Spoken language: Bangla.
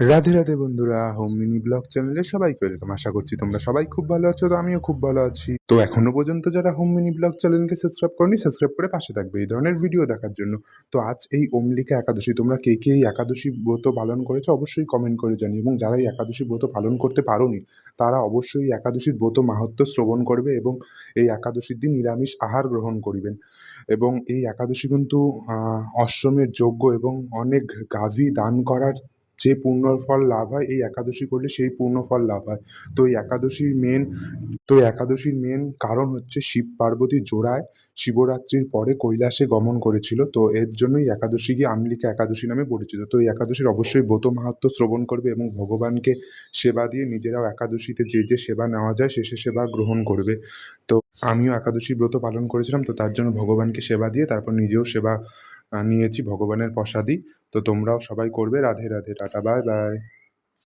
রাধে রাধে বন্ধুরা, হোম মিনি ব্লগ চ্যানেলে সবাইকে ওয়েলকাম। আশা করছি তোমরা সবাই খুব ভালো আছো। তো আমিও খুব ভালো আছি। তো এখনো পর্যন্ত যারা হোম মিনি ব্লগ চ্যানেলকে সাবস্ক্রাইব করনি, সাবস্ক্রাইব করে পাশে থাকবে এই ধরনের ভিডিও দেখার জন্য। তো আজ এই অম্লিকা একাদশী, তোমরা কে কে এই একাদশী ব্রত পালন করেছো অবশ্যই কমেন্ট করে জানিও, এবং যারা এই একাদশী ব্রত পালন করতে পারোনি তারা অবশ্যই একাদশীর ব্রত মাহাত্ম্য শ্রবণ করবে এবং এই একাদশীর দিন নিরামিষ আহার গ্রহণ করিবেন। এবং এই একাদশী কিন্তু অশ্বমের যজ্ঞ এবং অনেক গাভী দান করার যে পুণ্যফল লাভ হয়, এই একাদশী করলে সেই পুণ্যফল লাভ হয়। তো এই একাদশীর মেন কারণ হচ্ছে শিব পার্বতী জোড়ায় শিবরাত্রির পরে কৈলাসে গমন করেছিল। তো এর জন্যই একাদশীকে অম্লিকা একাদশী নামে পরিচিত। তো এই একাদশীর অবশ্যই ব্রত মাহাত্ম্য শ্রবণ করবে এবং ভগবানকে সেবা দিয়ে নিজেরাও একাদশীতে যে যে সেবা নেওয়া যায় সে সে সেবা গ্রহণ করবে। তো আমিও একাদশী ব্রত পালন করেছিলাম, তো তার জন্য ভগবানকে সেবা দিয়ে তারপর নিজেও সেবা নিয়েছি ভগবানের প্রসাদী। তো তোমরাও সবাই করবে। Radhe Radhe, tata, bye bye.